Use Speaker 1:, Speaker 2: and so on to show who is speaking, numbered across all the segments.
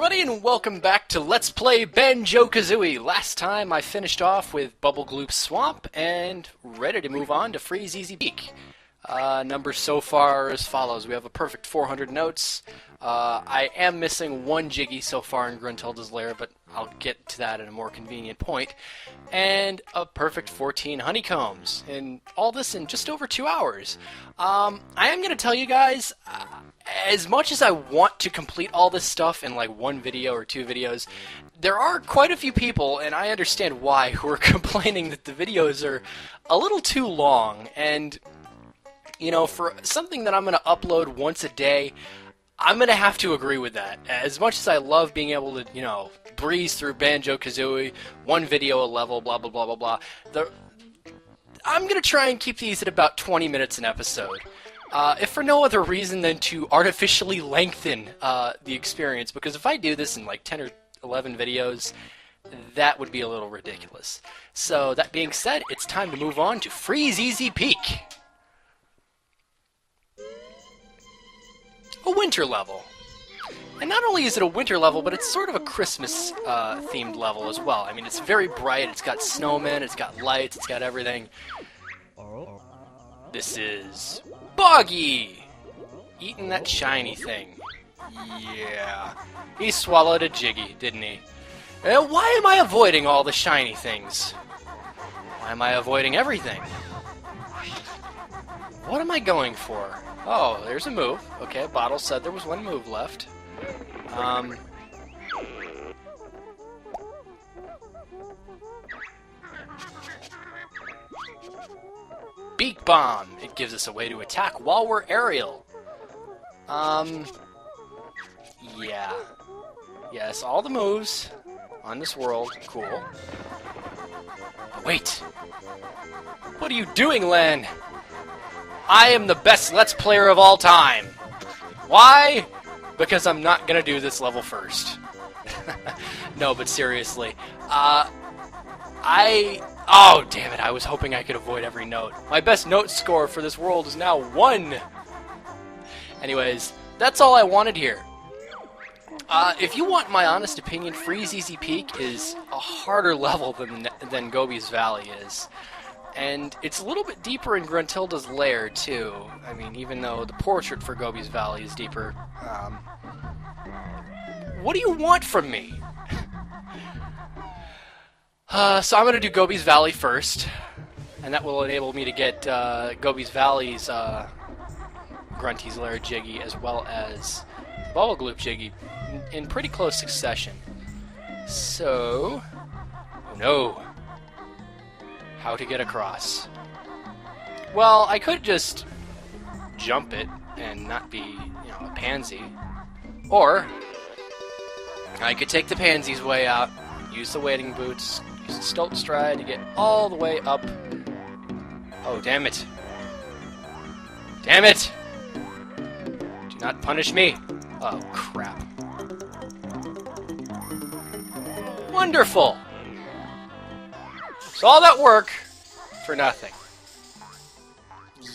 Speaker 1: everybody, and welcome back to Let's Play Banjo Kazooie. Last time I finished off with Bubble Gloop Swamp and ready to move on to Freeze Easy Peak. Numbers so far as follows. We have a perfect 400 notes. I am missing one Jiggy so far in Gruntilda's lair, but I'll get to that at a more convenient point. And a perfect 14 honeycombs. And all this in just over 2 hours. I am going to tell you guys, as much as I want to complete all this stuff in like one video or two videos, there are quite a few people, and I understand why, who are complaining that the videos are a little too long. And, you know, for something that I'm going to upload once a day, I'm going to have to agree with that. As much as I love being able to, you know, breeze through Banjo Kazooie, one video a level, blah, blah, blah, blah, blah, I'm going to try and keep these at about 20 minutes an episode. If for no other reason than to artificially lengthen the experience, because if I do this in like 10 or 11 videos, that would be a little ridiculous. So, that being said, it's time to move on to Freeze Easy Peak. A winter level. And not only is it a winter level, but it's sort of a Christmas themed level as well. I mean, it's very bright, it's got snowmen, it's got lights, it's got everything. This is Boggy! Eating that shiny thing. Yeah. He swallowed a Jiggy, didn't he? Why am I avoiding all the shiny things? Why am I avoiding everything? What am I going for? Oh, there's a move. Okay, Bottle said there was one move left. Beak Bomb! It gives us a way to attack while we're aerial. Yeah. Yes, all the moves on this world. Cool. Oh, wait! What are you doing, Len? I am the best Let's Player of all time. Why? Because I'm not gonna do this level first. No, but seriously. Oh, damn it, I was hoping I could avoid every note. My best note score for this world is now 1! Anyways, that's all I wanted here. If you want my honest opinion, Freeze Easy Peak is a harder level than Gobi's Valley is. And it's a little bit deeper in Gruntilda's lair, too. I mean, even though the portrait for Gobi's Valley is deeper. What do you want from me? So I'm going to do Gobi's Valley first. And that will enable me to get Gobi's Valley's Grunty's Lair Jiggy, as well as Bubble Gloop Jiggy, in pretty close succession. So... Oh no! How to get across. Well, I could just jump it and not be, you know, a pansy. Or I could take the pansy's way out, use the wading boots, use the stolt stride to get all the way up. Oh, damn it. Damn it! Do not punish me. Oh, crap. Wonderful! So all that work for nothing.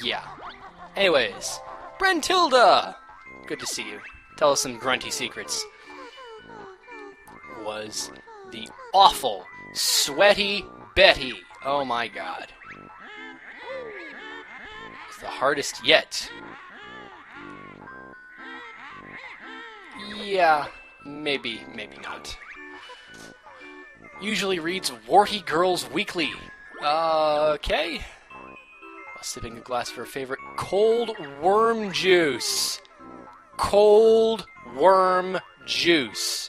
Speaker 1: Yeah. Anyways, Brentilda! Good to see you. Tell us some grunty secrets. Was the awful, sweaty Betty. Oh my god. It's the hardest yet. Yeah, maybe not. Usually reads Warty Girls Weekly. Okay. While sipping a glass of her favorite cold worm juice. Cold worm juice.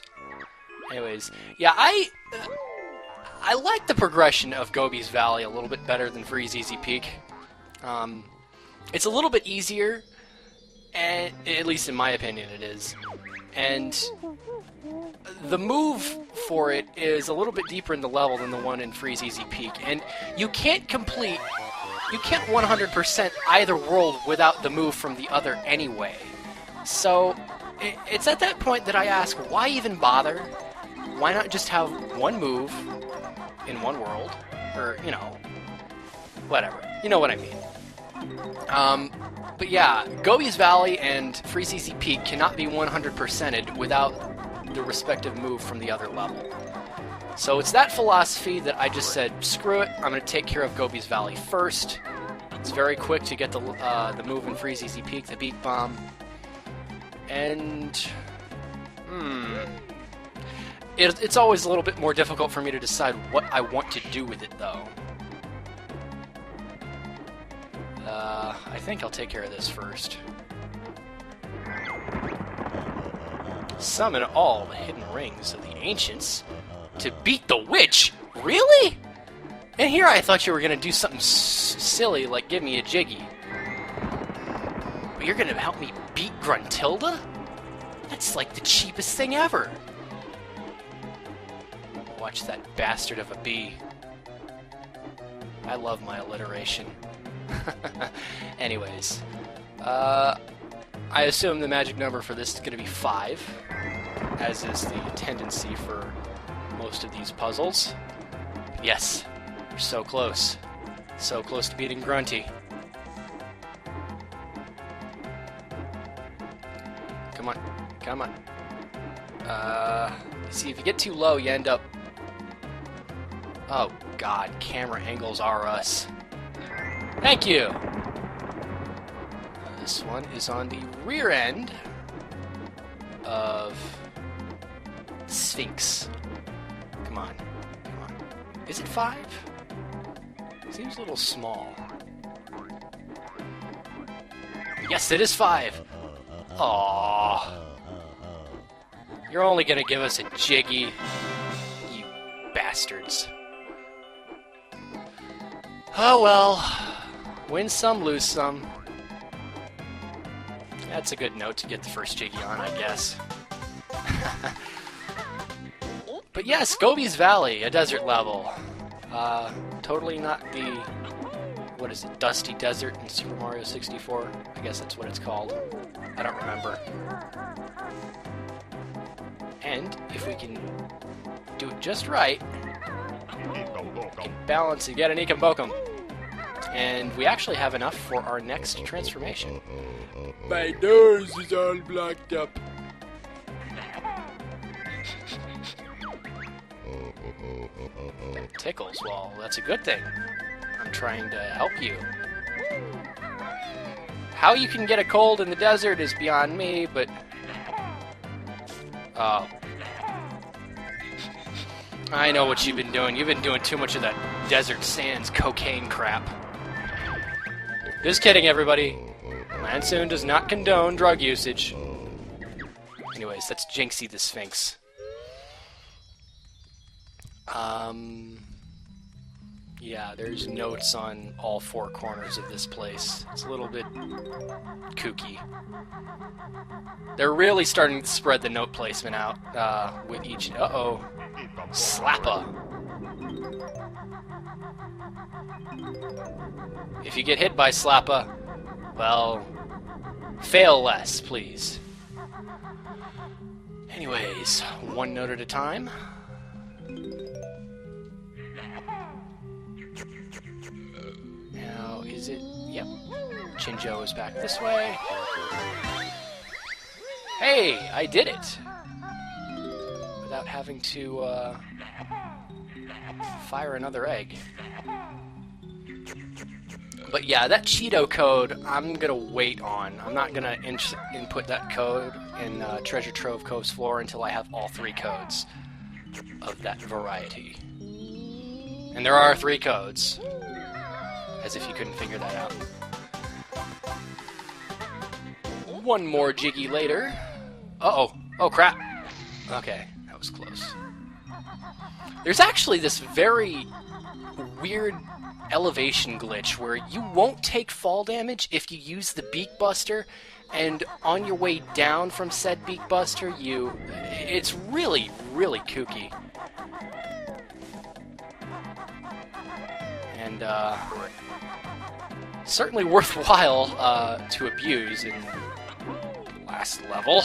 Speaker 1: Anyways, yeah, I like the progression of Gobi's Valley a little bit better than Freeze Easy Peak. It's a little bit easier, and at least in my opinion it is. And the move for it is a little bit deeper in the level than the one in Freeze Easy Peak. And you can't 100% either world without the move from the other anyway. So, it's at that point that I ask, why even bother? Why not just have one move in one world? Or, you know, whatever. You know what I mean. But yeah, Gobi's Valley and Freeze Easy Peak cannot be 100%ed without the respective move from the other level. So it's that philosophy that I just said, screw it, I'm going to take care of Gobi's Valley first. It's very quick to get the move in Freeze Easy Peak, the Beak Bomb. And... It's always a little bit more difficult for me to decide what I want to do with it, though. I think I'll take care of this first. Summon all the hidden rings of the ancients to beat the witch? Really? And here I thought you were going to do something silly, like give me a Jiggy. But you're going to help me beat Gruntilda? That's like the cheapest thing ever. Watch that bastard of a bee. I love my alliteration. Anyways, I assume the magic number for this is going to be 5, as is the tendency for most of these puzzles. Yes, we're so close. So close to beating Grunty. Come on, come on. See, if you get too low, you end up... Oh god, camera angles are us. Thank you! This one is on the rear end of Sphinx. Come on, come on. Is it 5? Seems a little small. Yes, it is 5! Aww. You're only gonna give us a Jiggy, you bastards. Oh well, win some, lose some. That's a good note to get the first Jiggy on, I guess. But yes, Gobi's Valley, a desert level. Totally not the, what is it, Dusty Desert in Super Mario 64? I guess that's what it's called. I don't remember. And if we can do it just right, we can balance and get an Ekambokum. And we actually have enough for our next transformation. My nose is all blocked up. That tickles. Well, that's a good thing. I'm trying to help you. How you can get a cold in the desert is beyond me, but... Oh. I know what you've been doing. You've been doing too much of that Desert Sands cocaine crap. Just kidding, everybody. Lancun does not condone drug usage. Anyways, that's Jinxie the Sphinx. Yeah, there's notes on all 4 corners of this place. It's a little bit kooky. They're really starting to spread the note placement out with each... Uh-oh. Slappa. If you get hit by Slappa, well, fail less, please. Anyways, 1 note at a time. Now, is it... Yep. Chinjo is back this way. Hey, I did it! Without having to, fire another egg. But yeah, that Cheeto code, I'm gonna wait on. I'm not gonna input that code in Treasure Trove Cove's floor until I have all 3 codes of that variety. And there are 3 codes. As if you couldn't figure that out. 1 more Jiggy later. Uh-oh. Oh, crap. Okay, that was close. There's actually this very weird elevation glitch where you won't take fall damage if you use the Beak Buster, and on your way down from said Beak Buster, it's really, really kooky. And, certainly worthwhile, to abuse in the last level.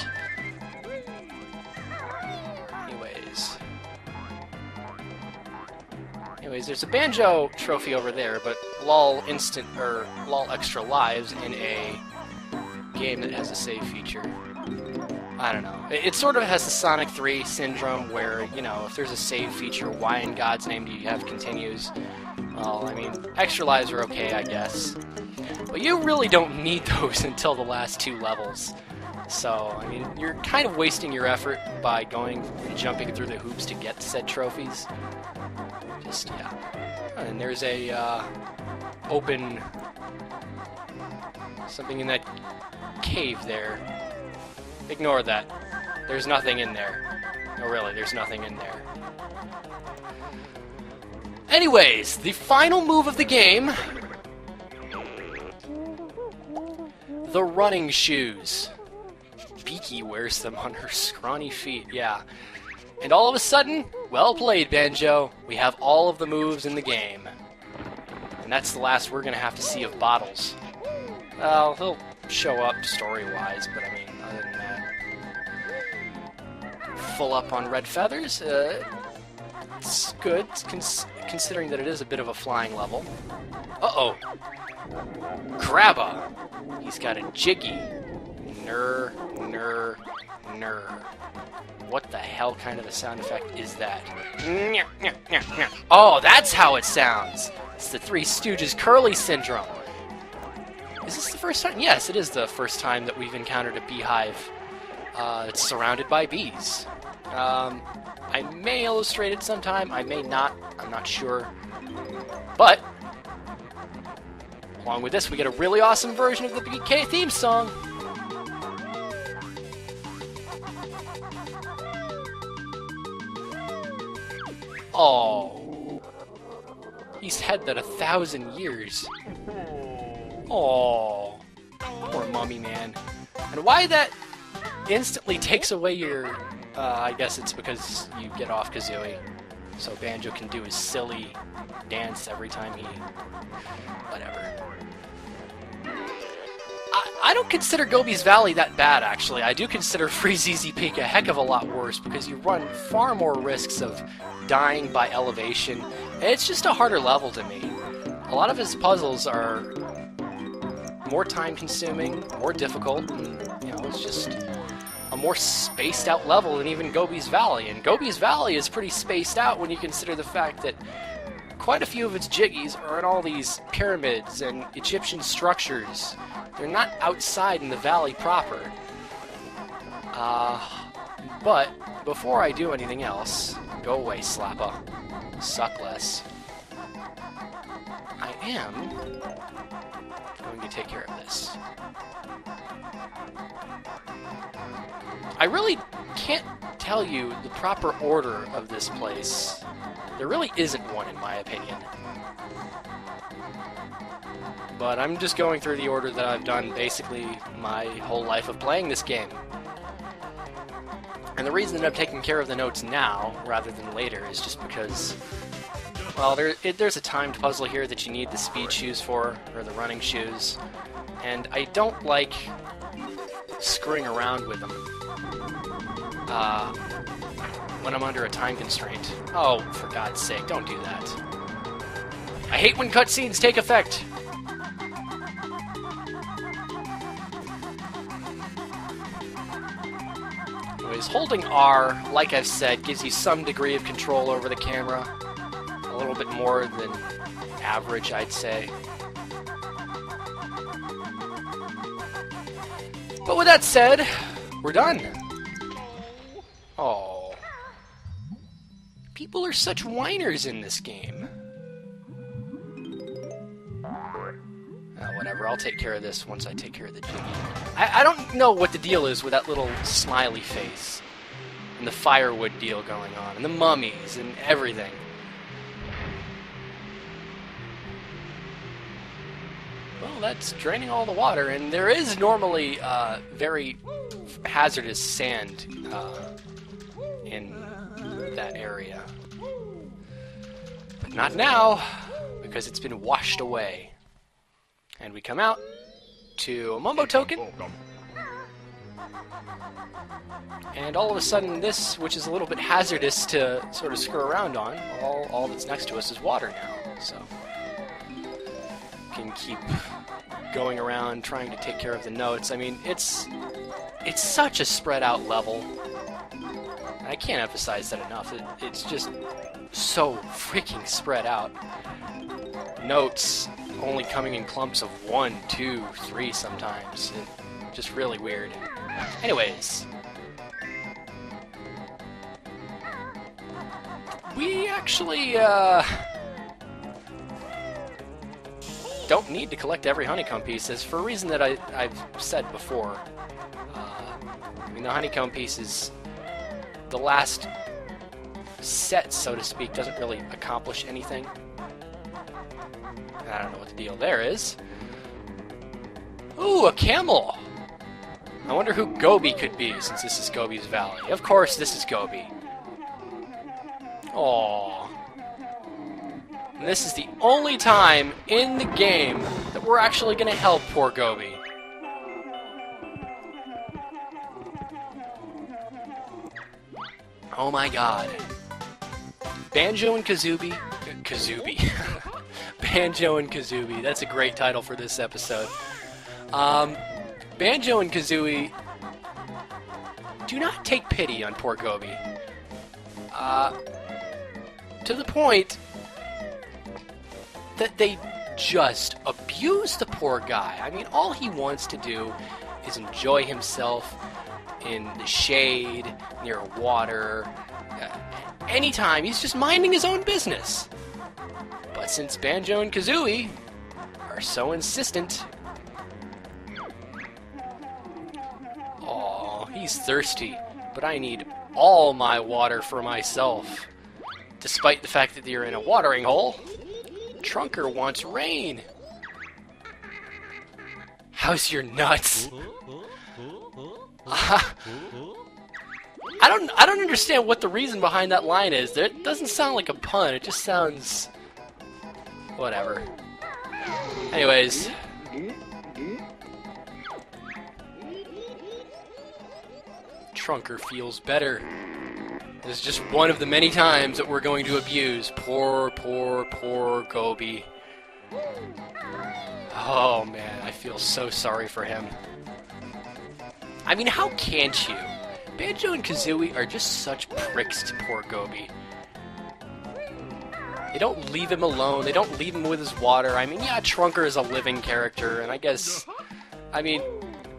Speaker 1: Anyways, there's a Banjo trophy over there, but lol extra lives in a game that has a save feature. I don't know. It sort of has the Sonic 3 syndrome where, you know, if there's a save feature, why in God's name do you have continues? Well, I mean, extra lives are okay, I guess. But you really don't need those until the last 2 levels. So, I mean, you're kind of wasting your effort by going and jumping through the hoops to get said trophies. Just, yeah. And there's a, open... something in that cave there. Ignore that. There's nothing in there. No, really, there's nothing in there. Anyways, the final move of the game. The running shoes. Beaky wears them on her scrawny feet, yeah. And all of a sudden, well played, Banjo. We have all of the moves in the game. And that's the last we're going to have to see of Bottles. Well, he'll show up story-wise, but I mean, other than that... Full up on red feathers. It's good, considering that it is a bit of a flying level. Uh-oh. Crabba. He's got a jiggy. Ner. What the hell kind of a sound effect is that? Oh, that's how it sounds! It's the Three Stooges Curly Syndrome. Is this the first time? Yes, it is the first time that we've encountered a beehive that's surrounded by bees. I may illustrate it sometime, I may not, I'm not sure. But, along with this, we get a really awesome version of the BK theme song. Oh, he's had that 1,000 years. Oh, poor mummy man. And why that instantly takes away your... I guess it's because you get off Kazooie, so Banjo can do his silly dance every time he... whatever. I don't consider Gobi's Valley that bad, actually. I do consider Freeze Peak a heck of a lot worse, because you run far more risks of dying by elevation. It's just a harder level to me. A lot of his puzzles are more time-consuming, more difficult, and, you know, it's just a more spaced-out level than even Gobi's Valley. And Gobi's Valley is pretty spaced out when you consider the fact that quite a few of its jiggies are in all these pyramids and Egyptian structures. They're not outside in the valley proper. But before I do anything else, go away, Slappa. Suck less. I am going to take care of this. I really can't tell you the proper order of this place. There really isn't one, in my opinion. But I'm just going through the order that I've done basically my whole life of playing this game. And the reason that I'm taking care of the notes now, rather than later, is just because, well, there's a timed puzzle here that you need the speed shoes for, or the running shoes, and I don't like screwing around with them when I'm under a time constraint. Oh, for God's sake, don't do that. I hate when cutscenes take effect! Anyways, holding R, like I've said, gives you some degree of control over the camera. A little bit more than average, I'd say. But with that said, we're done. Oh. People are such whiners in this game. Whatever, I'll take care of this once I take care of the jiggy. I don't know what the deal is with that little smiley face. And the firewood deal going on. And the mummies and everything. Well, that's draining all the water. And there is normally very hazardous sand in that area. But not now, because it's been washed away. And we come out to a Mumbo token. And all of a sudden this, which is a little bit hazardous to sort of screw around on, all that's next to us is water now. So can keep going around trying to take care of the notes. I mean, it's It's such a spread out level. I can't emphasize that enough. It's just so freaking spread out. Notes only coming in clumps of 1, 2, 3 sometimes. Just really weird. Anyways. We actually, don't need to collect every honeycomb piece, as for a reason that I've said before. I mean, the honeycomb pieces, the last set, so to speak, doesn't really accomplish anything. I don't know what the deal there is. Ooh, a camel! I wonder who Gobi could be, since this is Gobi's Valley. Of course, this is Gobi. Aww. And this is the only time in the game that we're actually going to help poor Gobi. Oh my god. Banjo and Kazooie. Banjo and Kazooie. That's a great title for this episode. Banjo and Kazooie do not take pity on poor Gobi. To the point that they just abuse the poor guy. I mean, all he wants to do is enjoy himself in the shade, near water, anytime. He's just minding his own business. But since Banjo and Kazooie are so insistent... Aw, he's thirsty, but I need all my water for myself. Despite the fact that you're in a watering hole, Trunker wants rain. How's your nuts? I don't understand what the reason behind that line is. It doesn't sound like a pun. It just sounds... whatever. Anyways. Trunker feels better. This is just one of the many times that we're going to abuse poor Gobi. Oh man, I feel so sorry for him. I mean, how can't you? Banjo and Kazooie are just such pricks to poor Gobi. They don't leave him alone, they don't leave him with his water. I mean, yeah, Trunker is a living character, and I guess... I mean,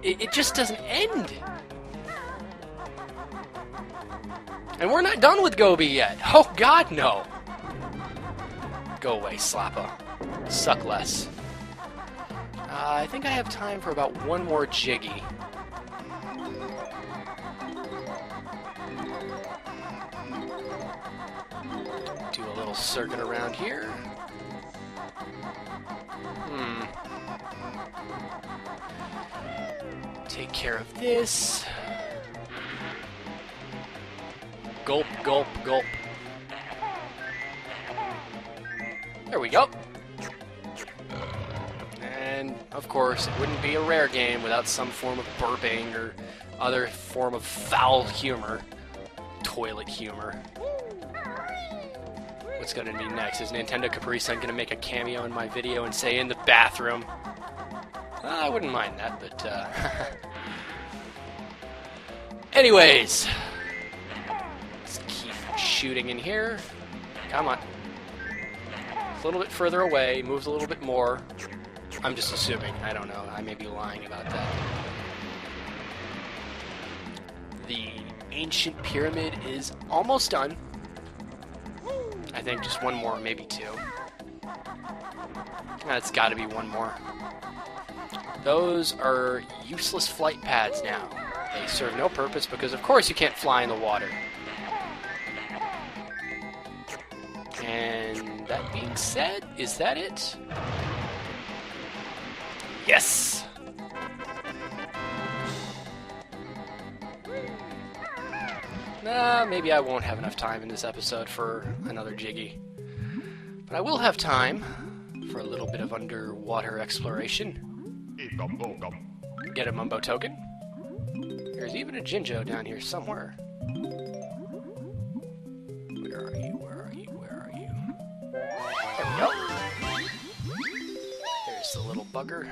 Speaker 1: it just doesn't end. And we're not done with Gobi yet. Oh god, no. Go away, Slappa. Suck less. I think I have time for about one more Jiggy. Do a little circuit around here. Take care of this. Gulp, gulp, gulp. There we go. And, of course, it wouldn't be a rare game without some form of burping or other form of foul humor. Toilet humor. What's gonna be next? Is Nintendo Capri Sun gonna make a cameo in my video and say, in the bathroom? I wouldn't mind that, but, Anyways. Let's keep shooting in here. Come on. A little bit further away, moves a little bit more. I'm just assuming. I don't know. I may be lying about that. The ancient pyramid is almost done. I think just one more, maybe two. That's got to be one more. Those are useless flight pads now. They serve no purpose because, of course, you can't fly in the water. And that being said, is that it? Yes! Maybe I won't have enough time in this episode for another Jiggy. But I will have time for a little bit of underwater exploration. Get a Mumbo token. There's even a Jinjo down here somewhere. Where are you? Where are you? Where are you? There we go. There's the little bugger.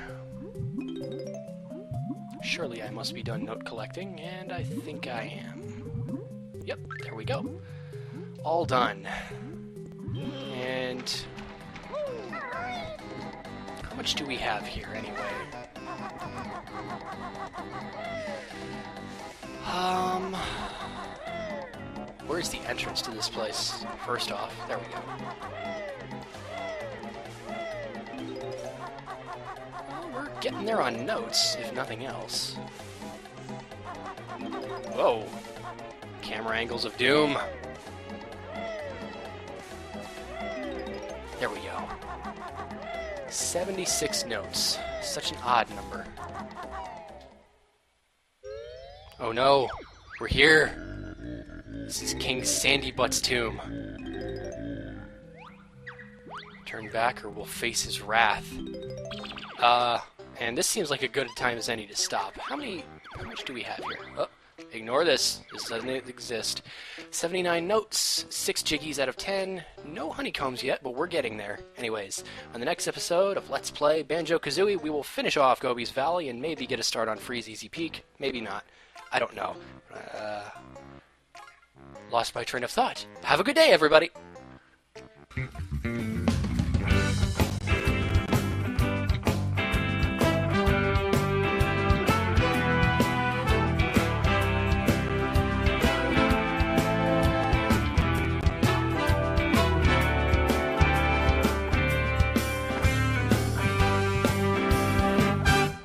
Speaker 1: Surely I must be done note collecting, and I think I am. Yep, there we go. All done. And how much do we have here anyway? Where's the entrance to this place? First off, there we go. Well, we're getting there on notes, if nothing else. Whoa. Camera angles of doom. There we go. 76 notes. Such an odd number. Oh no, we're here. This is King Sandybutt's tomb. Turn back or we'll face his wrath. And this seems like a good time as any to stop. How much do we have here? Oh, ignore this. This doesn't exist. 79 notes, 6 jiggies out of 10. No honeycombs yet, but we're getting there. Anyways, on the next episode of Let's Play Banjo Kazooie, we will finish off Gobi's Valley and maybe get a start on Freeze Easy Peak. Maybe not. I don't know. Lost my train of thought. Have a good day, everybody!